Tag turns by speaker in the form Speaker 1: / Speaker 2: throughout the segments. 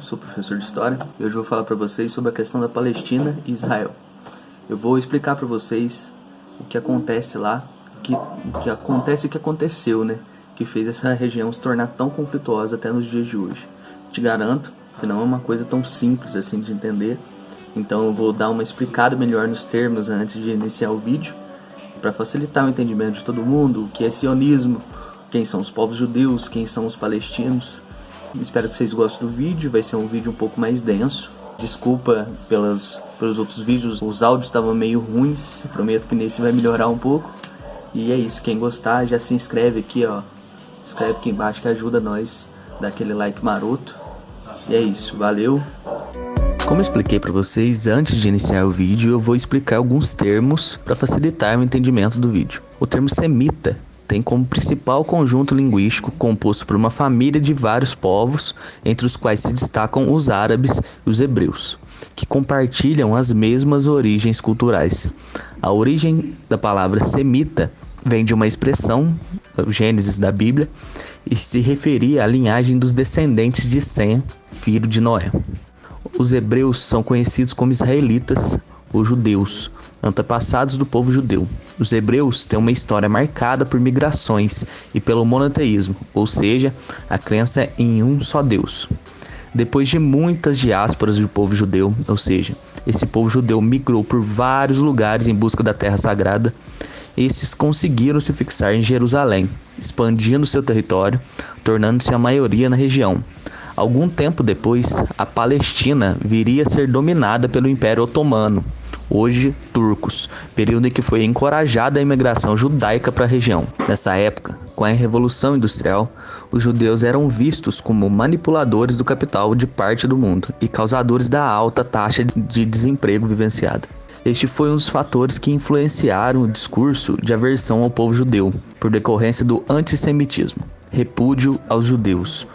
Speaker 1: sou professor de História e hoje eu vou falar para vocês sobre a questão da Palestina e Israel. Eu vou explicar para vocês o que acontece lá, o que acontece e o que aconteceu, né? Que fez essa região se tornar tão conflituosa até nos dias de hoje. Te garanto que não é uma coisa tão simples assim de entender, então eu vou dar uma explicada melhor nos termos antes de iniciar o vídeo, para facilitar o entendimento de todo mundo, o que é sionismo, quem são os povos judeus, quem são os palestinos. Espero que vocês gostem do vídeo, vai ser um vídeo um pouco mais denso. Desculpa pelos outros vídeos, os áudios estavam meio ruins, prometo que nesse vai melhorar um pouco. E é isso, quem gostar já se inscreve aqui, ó. Inscreve aqui embaixo que ajuda nós, dá aquele like maroto. E é isso, valeu! Como eu expliquei para vocês antes de iniciar o vídeo, eu vou explicar alguns termos para facilitar o entendimento do vídeo. O termo semita tem como principal conjunto linguístico composto por uma família de vários povos, entre os quais se destacam os árabes e os hebreus, que compartilham as mesmas origens culturais. A origem da palavra semita vem de uma expressão, Gênesis da Bíblia, e se referia à linhagem dos descendentes de Sem, filho de Noé. Os hebreus são conhecidos como israelitas ou judeus, antepassados do povo judeu. Os hebreus têm uma história marcada por migrações e pelo monoteísmo, ou seja, a crença em um só Deus. Depois de muitas diásporas do povo judeu, ou seja, esse povo judeu migrou por vários lugares em busca da terra sagrada, esses conseguiram se fixar em Jerusalém, expandindo seu território, tornando-se a maioria na região. Algum tempo depois, a Palestina viria a ser dominada pelo Império Otomano, hoje turcos, período em que foi encorajada a imigração judaica para a região. Nessa época, com a Revolução Industrial, os judeus eram vistos como manipuladores do capital de parte do mundo e causadores da alta taxa de desemprego vivenciada. Este foi um dos fatores que influenciaram o discurso de aversão ao povo judeu, por decorrência do antissemitismo, repúdio aos judeus.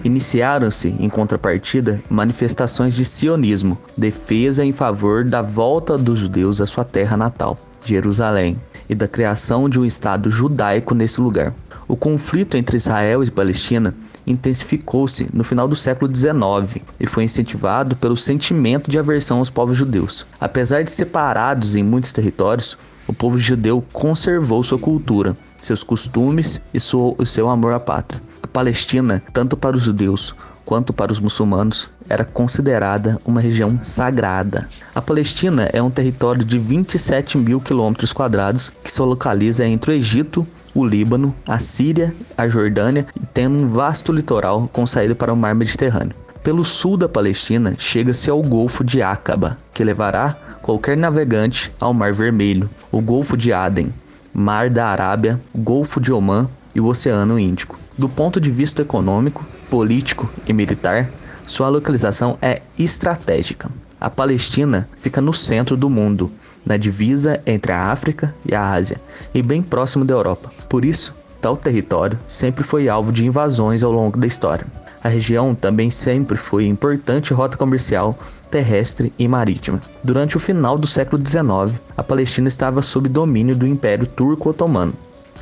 Speaker 1: Iniciaram-se, em contrapartida, manifestações de sionismo, defesa em favor da volta dos judeus à sua terra natal, Jerusalém, e da criação de um Estado judaico nesse lugar. O conflito entre Israel e Palestina intensificou-se no final do século XIX e foi incentivado pelo sentimento de aversão aos povos judeus. Apesar de separados em muitos territórios, o povo judeu conservou sua cultura, seus costumes e seu amor à pátria. A Palestina, tanto para os judeus quanto para os muçulmanos, era considerada uma região sagrada. A Palestina é um território de 27 mil quilômetros quadrados que se localiza entre o Egito, o Líbano, a Síria, a Jordânia e tendo um vasto litoral com saída para o mar Mediterrâneo. Pelo sul da Palestina, chega-se ao Golfo de Aqaba, que levará qualquer navegante ao Mar Vermelho, o Golfo de Aden, Mar da Arábia, o Golfo de Omã e o Oceano Índico. Do ponto de vista econômico, político e militar, sua localização é estratégica. A Palestina fica no centro do mundo, na divisa entre a África e a Ásia, e bem próximo da Europa. Por isso, tal território sempre foi alvo de invasões ao longo da história. A região também sempre foi importante rota comercial, terrestre e marítima. Durante o final do século XIX, a Palestina estava sob domínio do Império Turco-Otomano.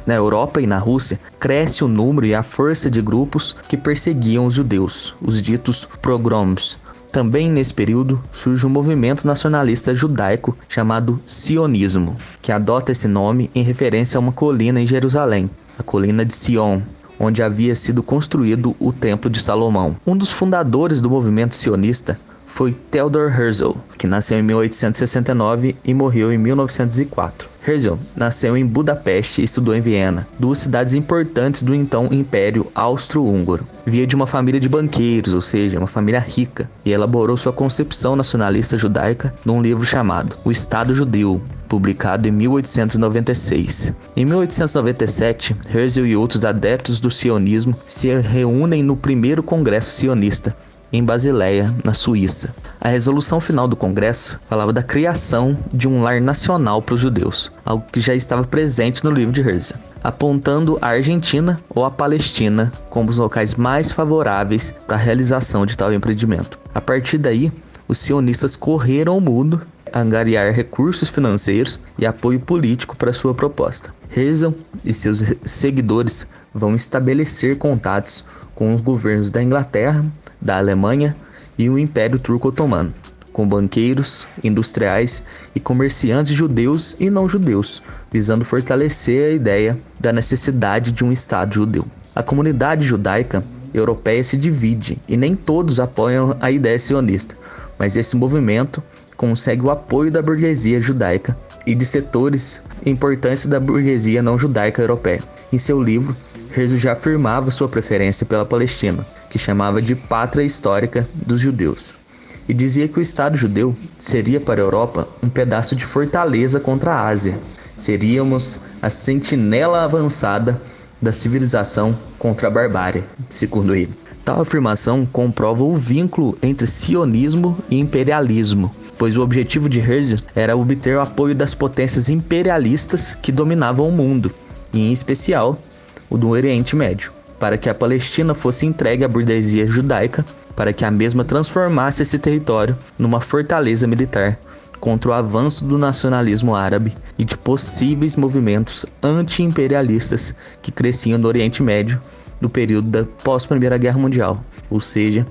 Speaker 1: Na Europa e na Rússia, cresce o número e a força de grupos que perseguiam os judeus, os ditos pogroms. Também nesse período surge um movimento nacionalista judaico chamado sionismo, que adota esse nome em referência a uma colina em Jerusalém, a colina de Sion, onde havia sido construído o Templo de Salomão. Um dos fundadores do movimento sionista foi Theodor Herzl, que nasceu em 1869 e morreu em 1904. Herzl nasceu em Budapeste e estudou em Viena, duas cidades importantes do então Império Austro-Húngaro. Via de uma família de banqueiros, ou seja, uma família rica, e elaborou sua concepção nacionalista judaica num livro chamado O Estado Judeu, publicado em 1896. Em 1897, Herzl e outros adeptos do sionismo se reúnem no primeiro Congresso Sionista, em Basileia, na Suíça. A resolução final do Congresso falava da criação de um lar nacional para os judeus, algo que já estava presente no livro de Herzl, apontando a Argentina ou a Palestina como os locais mais favoráveis para a realização de tal empreendimento. A partir daí, os sionistas correram ao mundo angariar recursos financeiros e apoio político para sua proposta. Herzl e seus seguidores vão estabelecer contatos com os governos da Inglaterra, da Alemanha e o Império Turco-Otomano, com banqueiros, industriais e comerciantes judeus e não judeus, visando fortalecer a ideia da necessidade de um Estado judeu. A comunidade judaica europeia se divide e nem todos apoiam a ideia sionista, mas esse movimento consegue o apoio da burguesia judaica e de setores importantes da burguesia não judaica europeia. Em seu livro, Herzl já afirmava sua preferência pela Palestina, que chamava de pátria histórica dos judeus, e dizia que o Estado judeu seria para a Europa um pedaço de fortaleza contra a Ásia. Seríamos a sentinela avançada da civilização contra a barbárie, segundo ele. Tal afirmação comprova o vínculo entre sionismo e imperialismo, pois o objetivo de Herzl era obter o apoio das potências imperialistas que dominavam o mundo, e em especial o do Oriente Médio, para que a Palestina fosse entregue à burguesia judaica, para que a mesma transformasse esse território numa fortaleza militar contra o avanço do nacionalismo árabe e de possíveis movimentos anti-imperialistas que cresciam no Oriente Médio no período da pós-Primeira Guerra Mundial, ou seja,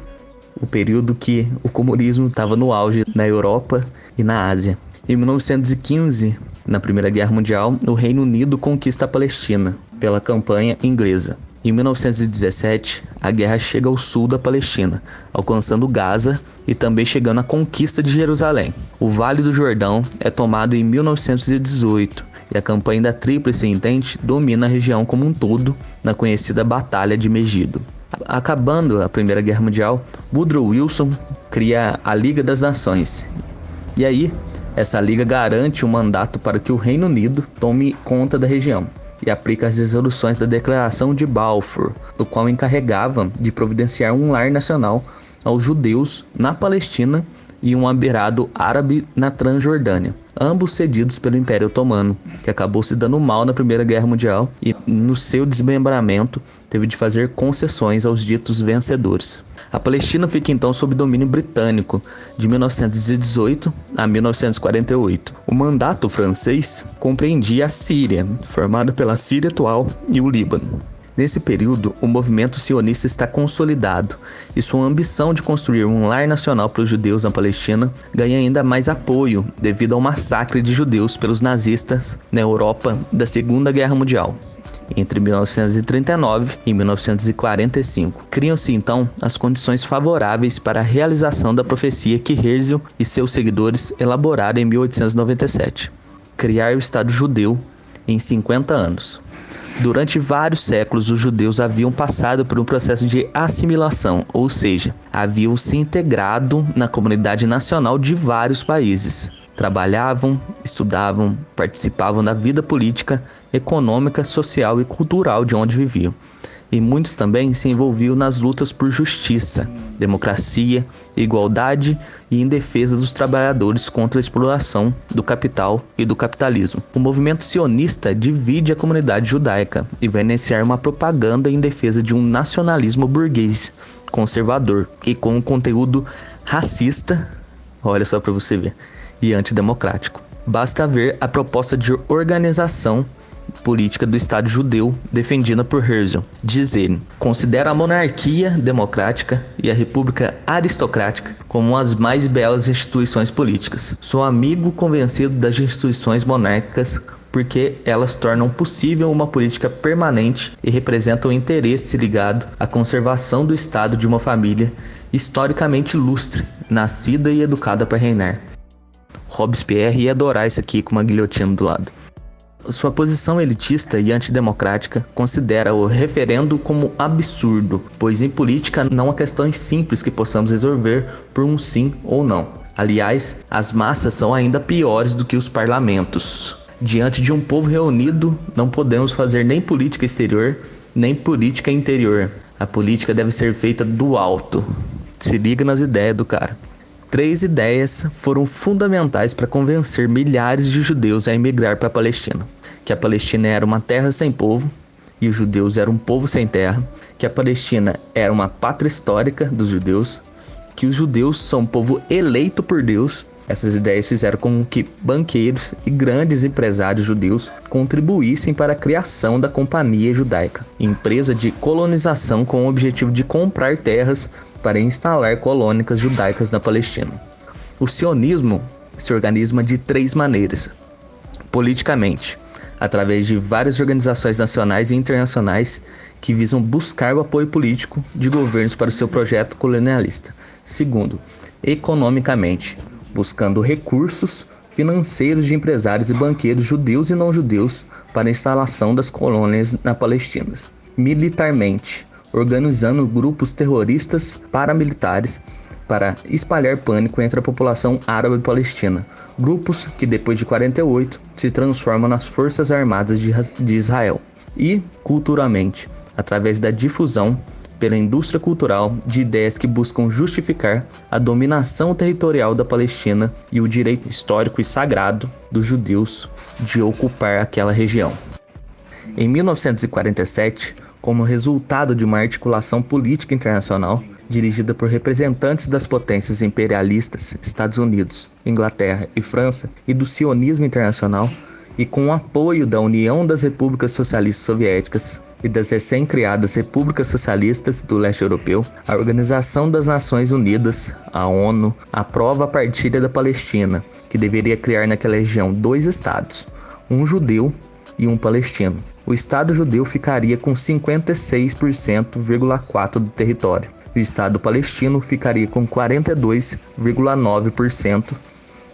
Speaker 1: o período que o comunismo estava no auge na Europa e na Ásia. Em 1915, na Primeira Guerra Mundial, o Reino Unido conquista a Palestina pela campanha inglesa. Em 1917, a guerra chega ao sul da Palestina, alcançando Gaza e também chegando à conquista de Jerusalém. O Vale do Jordão é tomado em 1918 e a campanha da Tríplice Entente domina a região como um todo na conhecida Batalha de Megido. Acabando a Primeira Guerra Mundial, Woodrow Wilson cria a Liga das Nações. E aí, essa liga garante um mandato para que o Reino Unido tome conta da região e aplica as resoluções da Declaração de Balfour, o qual encarregava de providenciar um lar nacional aos judeus na Palestina e um aberrado árabe na Transjordânia, ambos cedidos pelo Império Otomano, que acabou se dando mal na Primeira Guerra Mundial e, no seu desmembramento, teve de fazer concessões aos ditos vencedores. A Palestina fica então sob domínio britânico de 1918 a 1948. O mandato francês compreendia a Síria, formada pela Síria atual, e o Líbano. Nesse período, o movimento sionista está consolidado e sua ambição de construir um lar nacional para os judeus na Palestina ganha ainda mais apoio devido ao massacre de judeus pelos nazistas na Europa da Segunda Guerra Mundial. Entre 1939 e 1945. Criam-se então as condições favoráveis para a realização da profecia que Herzl e seus seguidores elaboraram em 1897. Criar o Estado judeu em 50 anos. Durante vários séculos, os judeus haviam passado por um processo de assimilação, ou seja, haviam se integrado na comunidade nacional de vários países. Trabalhavam, estudavam, participavam da vida política, econômica, social e cultural de onde viviam. E muitos também se envolviam nas lutas por justiça, democracia, igualdade e em defesa dos trabalhadores contra a exploração do capital e do capitalismo. O movimento sionista divide a comunidade judaica e vai iniciar uma propaganda em defesa de um nacionalismo burguês, conservador e com um conteúdo racista, olha só para você ver, e antidemocrático. Basta ver a proposta de organização política do Estado judeu defendida por Herzl. Diz ele: considera a monarquia democrática e a república aristocrática como as mais belas instituições políticas. Sou amigo convencido das instituições monárquicas porque elas tornam possível uma política permanente e representam o interesse ligado à conservação do Estado de uma família historicamente ilustre, nascida e educada para reinar. Robespierre ia adorar isso aqui com uma guilhotina do lado. Sua posição elitista e antidemocrática considera o referendo como absurdo, pois em política não há questões simples que possamos resolver por um sim ou não. Aliás, as massas são ainda piores do que os parlamentos. Diante de um povo reunido, não podemos fazer nem política exterior, nem política interior. A política deve ser feita do alto. Se liga nas ideias do cara. 3 ideias foram fundamentais para convencer milhares de judeus a emigrar para a Palestina. Que a Palestina era uma terra sem povo e os judeus eram um povo sem terra. Que a Palestina era uma pátria histórica dos judeus. Que os judeus são um povo eleito por Deus. Essas ideias fizeram com que banqueiros e grandes empresários judeus contribuíssem para a criação da Companhia Judaica, empresa de colonização com o objetivo de comprar terras para instalar colônias judaicas na Palestina. O sionismo se organiza de 3 maneiras: politicamente, através de várias organizações nacionais e internacionais que visam buscar o apoio político de governos para o seu projeto colonialista. Segundo, economicamente, buscando recursos financeiros de empresários e banqueiros judeus e não judeus para a instalação das colônias na Palestina. Militarmente, organizando grupos terroristas paramilitares para espalhar pânico entre a população árabe palestina, grupos que depois de 48 se transformam nas Forças Armadas de Israel. E, culturalmente, através da difusão pela indústria cultural de ideias que buscam justificar a dominação territorial da Palestina e o direito histórico e sagrado dos judeus de ocupar aquela região. Em 1947, como resultado de uma articulação política internacional dirigida por representantes das potências imperialistas Estados Unidos, Inglaterra e França e do sionismo internacional, e com o apoio da União das Repúblicas Socialistas Soviéticas e das recém-criadas Repúblicas Socialistas do Leste Europeu, a Organização das Nações Unidas, a ONU, aprova a partilha da Palestina, que deveria criar naquela região 2 estados, um judeu e um palestino. O Estado judeu ficaria com 56,4% do território. O Estado palestino ficaria com 42,9%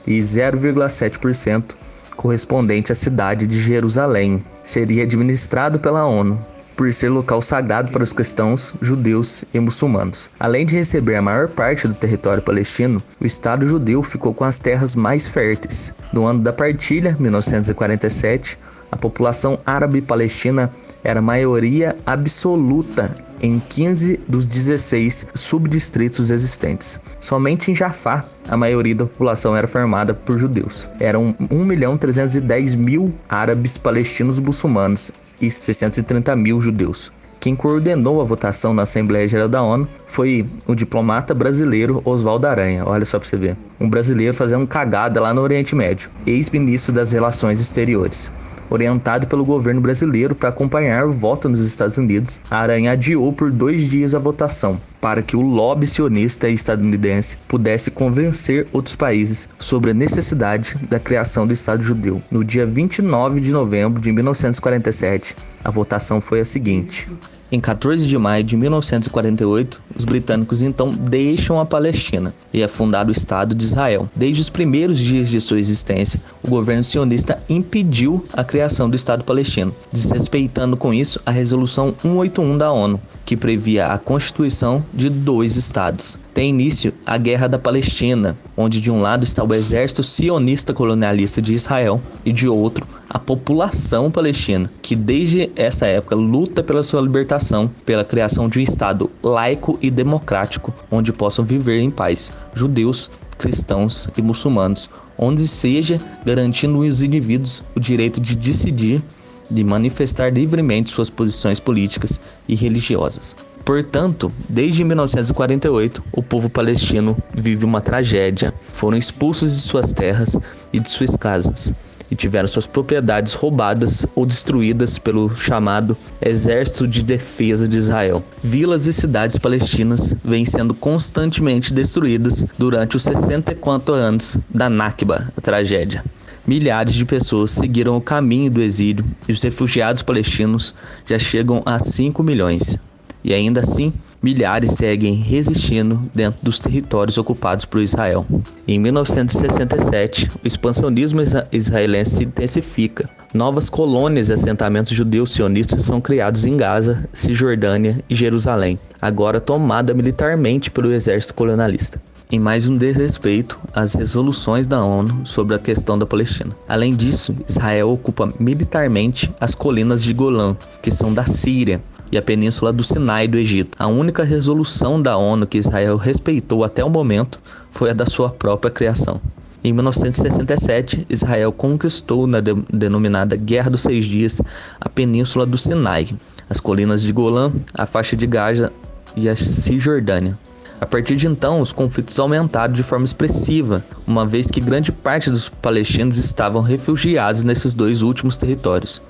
Speaker 1: e 0,7% correspondente à cidade de Jerusalém. Seria administrado pela ONU, por ser local sagrado para os cristãos, judeus e muçulmanos. Além de receber a maior parte do território palestino, o Estado judeu ficou com as terras mais férteis. No ano da partilha, 1947, a população árabe palestina era maioria absoluta em 15 dos 16 subdistritos existentes. Somente em Jafá, a maioria da população era formada por judeus. Eram 1.310.000 árabes palestinos muçulmanos e 630.000 judeus. Quem coordenou a votação na Assembleia Geral da ONU foi o diplomata brasileiro Oswaldo Aranha. Olha só pra você ver. Um brasileiro fazendo cagada lá no Oriente Médio. Ex-ministro das Relações Exteriores. Orientado pelo governo brasileiro para acompanhar o voto nos Estados Unidos, a Aranha adiou por 2 dias a votação, para que o lobby sionista estadunidense pudesse convencer outros países sobre a necessidade da criação do Estado judeu. No dia 29 de novembro de 1947, a votação foi a seguinte: em 14 de maio de 1948, os britânicos então deixam a Palestina e é fundado o Estado de Israel. Desde os primeiros dias de sua existência, o governo sionista impediu a criação do Estado palestino, desrespeitando com isso a Resolução 181 da ONU, que previa a constituição de 2 estados. Tem início a Guerra da Palestina, onde de um lado está o exército sionista colonialista de Israel e de outro a população palestina, que desde essa época luta pela sua libertação, pela criação de um Estado laico e democrático, onde possam viver em paz judeus, cristãos e muçulmanos, onde seja garantindo aos indivíduos o direito de decidir, de manifestar livremente suas posições políticas e religiosas. Portanto, desde 1948, o povo palestino vive uma tragédia. Foram expulsos de suas terras e de suas casas, e tiveram suas propriedades roubadas ou destruídas pelo chamado Exército de Defesa de Israel. Vilas e cidades palestinas vêm sendo constantemente destruídas durante os 64 anos da Nakba, a tragédia. Milhares de pessoas seguiram o caminho do exílio e os refugiados palestinos já chegam a 5 milhões. E ainda assim, milhares seguem resistindo dentro dos territórios ocupados por Israel. Em 1967, o expansionismo israelense se intensifica. Novas colônias e assentamentos judeus sionistas são criados em Gaza, Cisjordânia e Jerusalém, agora tomada militarmente pelo exército colonialista, em mais um desrespeito às resoluções da ONU sobre a questão da Palestina. Além disso, Israel ocupa militarmente as colinas de Golã, que são da Síria, e a península do Sinai do Egito. A única resolução da ONU que Israel respeitou até o momento foi a da sua própria criação. Em 1967, Israel conquistou na denominada Guerra dos 6 Dias a península do Sinai, as colinas de Golã, a faixa de Gaza e a Cisjordânia. A partir de então, os conflitos aumentaram de forma expressiva, uma vez que grande parte dos palestinos estavam refugiados nesses dois últimos territórios.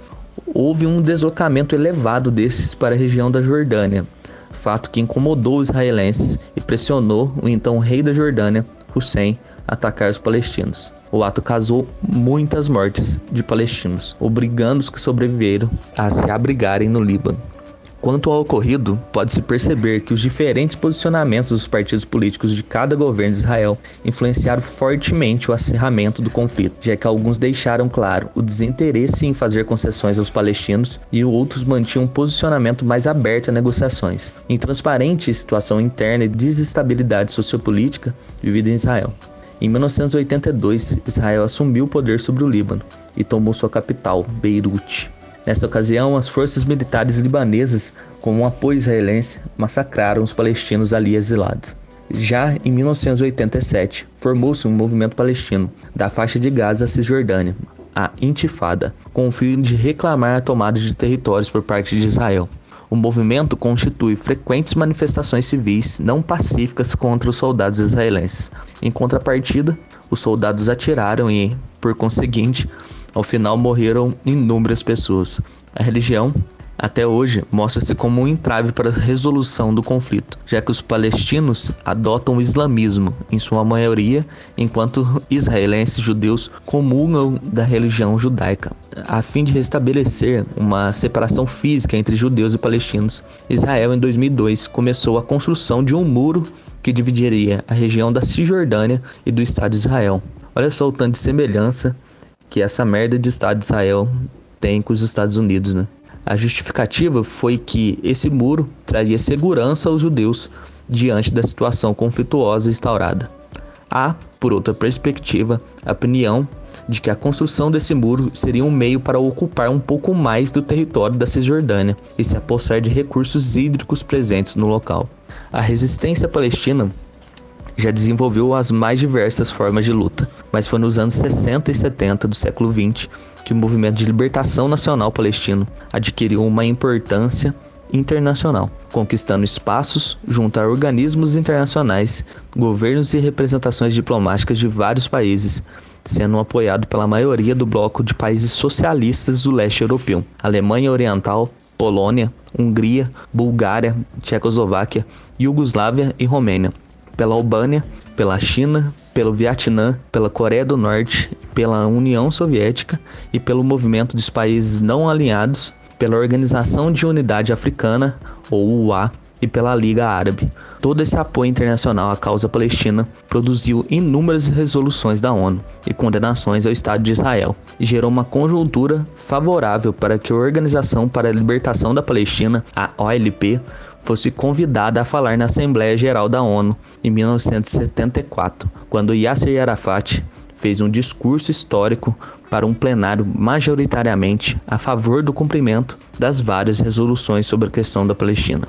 Speaker 1: Houve um deslocamento elevado desses para a região da Jordânia, fato que incomodou os israelenses e pressionou o então rei da Jordânia, Hussein, a atacar os palestinos. O ato causou muitas mortes de palestinos, obrigando os que sobreviveram a se abrigarem no Líbano. Quanto ao ocorrido, pode-se perceber que os diferentes posicionamentos dos partidos políticos de cada governo de Israel influenciaram fortemente o acirramento do conflito, já que alguns deixaram claro o desinteresse em fazer concessões aos palestinos e outros mantinham um posicionamento mais aberto a negociações. Intransparente situação interna e desestabilidade sociopolítica vivida em Israel. Em 1982, Israel assumiu o poder sobre o Líbano e tomou sua capital, Beirute. Nesta ocasião, as forças militares libanesas, com um apoio israelense, massacraram os palestinos ali exilados. Já em 1987, formou-se um movimento palestino da faixa de Gaza à Cisjordânia, a Intifada, com o fim de reclamar a tomada de territórios por parte de Israel. O movimento constitui frequentes manifestações civis não pacíficas contra os soldados israelenses. Em contrapartida, os soldados atiraram e, por conseguinte, ao final morreram inúmeras pessoas. A religião, até hoje, mostra-se como um entrave para a resolução do conflito, já que os palestinos adotam o islamismo, em sua maioria, enquanto israelenses judeus comungam da religião judaica. A fim de restabelecer uma separação física entre judeus e palestinos, Israel, em 2002, começou a construção de um muro que dividiria a região da Cisjordânia e do Estado de Israel. Olha só o tanto de semelhança que essa merda de Estado de Israel tem com os Estados Unidos, né? A justificativa foi que esse muro traria segurança aos judeus diante da situação conflituosa instaurada. Há, por outra perspectiva, a opinião de que a construção desse muro seria um meio para ocupar um pouco mais do território da Cisjordânia e se apossar de recursos hídricos presentes no local. A resistência palestina já desenvolveu as mais diversas formas de luta, mas foi nos anos 60 e 70 do século XX que o movimento de libertação nacional palestino adquiriu uma importância internacional, conquistando espaços junto a organismos internacionais, governos e representações diplomáticas de vários países, sendo apoiado pela maioria do bloco de países socialistas do leste europeu, Alemanha Oriental, Polônia, Hungria, Bulgária, Tchecoslováquia, Iugoslávia e Romênia, pela Albânia, pela China, pelo Vietnã, pela Coreia do Norte, pela União Soviética e pelo movimento dos países não alinhados, pela Organização de Unidade Africana, ou UA, e pela Liga Árabe. Todo esse apoio internacional à causa palestina produziu inúmeras resoluções da ONU e condenações ao Estado de Israel, e gerou uma conjuntura favorável para que a Organização para a Libertação da Palestina, a OLP, fosse convidada a falar na Assembleia Geral da ONU em 1974, quando Yasser Arafat fez um discurso histórico para um plenário majoritariamente a favor do cumprimento das várias resoluções sobre a questão da Palestina.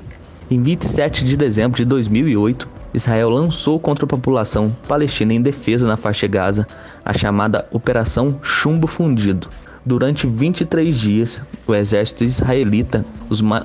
Speaker 1: Em 27 de dezembro de 2008, Israel lançou contra a população palestina em defesa na faixa de Gaza a chamada Operação Chumbo Fundido. Durante 23 dias, o exército israelita,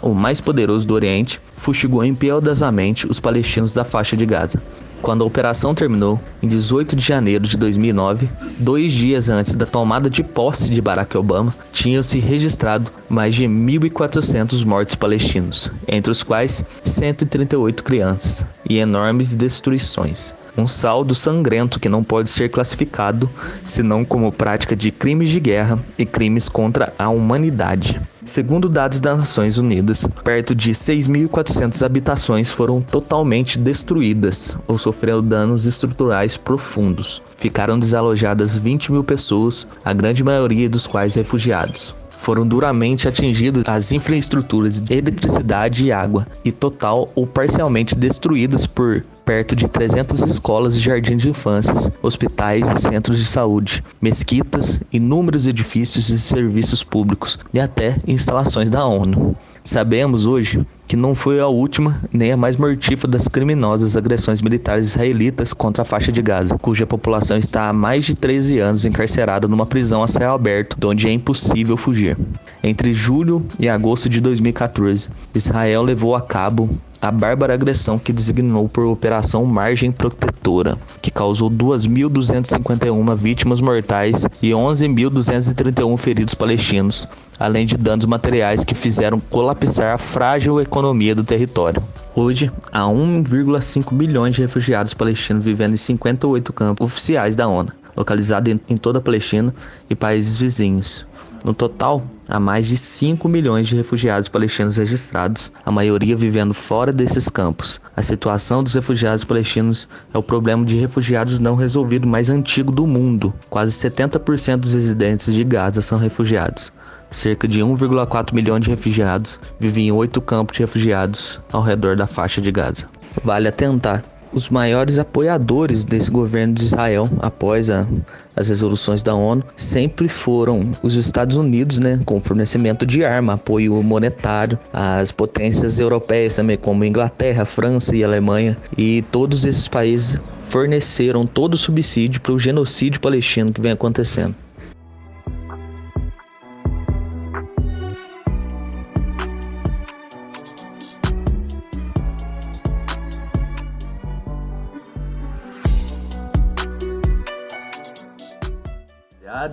Speaker 1: o mais poderoso do Oriente, fustigou impiedosamente os palestinos da faixa de Gaza. Quando a operação terminou, em 18 de janeiro de 2009, 2 dias antes da tomada de posse de Barack Obama, tinham-se registrado mais de 1.400 mortos palestinos, entre os quais 138 crianças, e enormes destruições. Um saldo sangrento que não pode ser classificado senão como prática de crimes de guerra e crimes contra a humanidade. Segundo dados das Nações Unidas, perto de 6.400 habitações foram totalmente destruídas ou sofreram danos estruturais profundos. Ficaram desalojadas 20 mil pessoas, a grande maioria dos quais refugiados. Foram duramente atingidas as infraestruturas de eletricidade e água, e total ou parcialmente destruídas por perto de 300 escolas e jardins de infâncias, hospitais e centros de saúde, mesquitas, inúmeros edifícios e serviços públicos e até instalações da ONU. Sabemos hoje que não foi a última nem a mais mortífera das criminosas agressões militares israelitas contra a faixa de Gaza, cuja população está há mais de 13 anos encarcerada numa prisão a céu aberto, de onde é impossível fugir. Entre julho e agosto de 2014, Israel levou a cabo
Speaker 2: a bárbara agressão que designou por Operação Margem Protetora, que causou 2.251 vítimas mortais e 11.231 feridos palestinos, além de danos materiais que fizeram colapsar a frágil economia do território. Hoje, há 1,5 milhões de refugiados palestinos vivendo em 58 campos oficiais da ONU, localizados em toda a Palestina e países vizinhos. No total, há mais de 5 milhões de refugiados palestinos registrados, a maioria vivendo fora desses campos. A situação dos refugiados palestinos é o problema de refugiados não resolvido mais antigo do mundo. Quase 70% dos residentes de Gaza são refugiados. Cerca de 1,4 milhão de refugiados vivem em 8 campos de refugiados ao redor da faixa de Gaza. Vale atentar. Os maiores apoiadores desse governo de Israel, após as resoluções da ONU, sempre foram os Estados Unidos, né, com fornecimento de arma, apoio monetário, as potências europeias também, como Inglaterra, França e Alemanha, e todos esses países forneceram todo o subsídio para o genocídio palestino que vem acontecendo.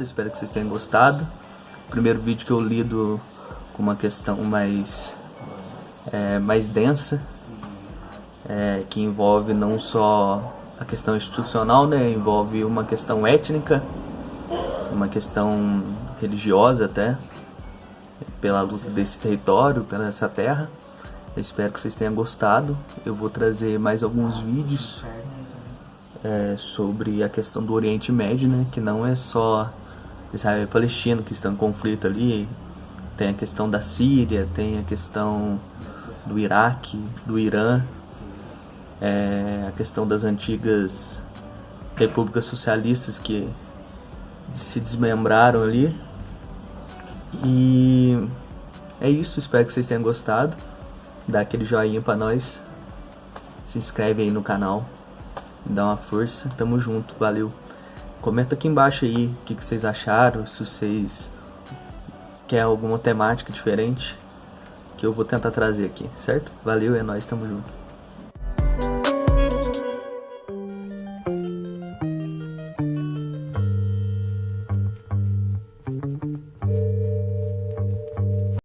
Speaker 1: Espero que vocês tenham gostado. O primeiro vídeo que eu lido com uma questão mais densa, que envolve não só a questão institucional, né, envolve uma questão étnica, uma questão religiosa até, pela luta desse território, pela essa terra. Eu espero que vocês tenham gostado. Eu vou trazer mais alguns vídeos sobre a questão do Oriente Médio, né, que não é só Israel e Palestina que estão em conflito ali, tem a questão da Síria, tem a questão do Iraque, do Irã, a questão das antigas repúblicas socialistas que se desmembraram ali. E é isso, espero que vocês tenham gostado. Dá aquele joinha pra nós, se inscreve aí no canal, dá uma força, tamo junto, valeu. Comenta aqui embaixo aí o que vocês acharam, se vocês querem alguma temática diferente, que eu vou tentar trazer aqui, certo? Valeu, é nóis, tamo junto.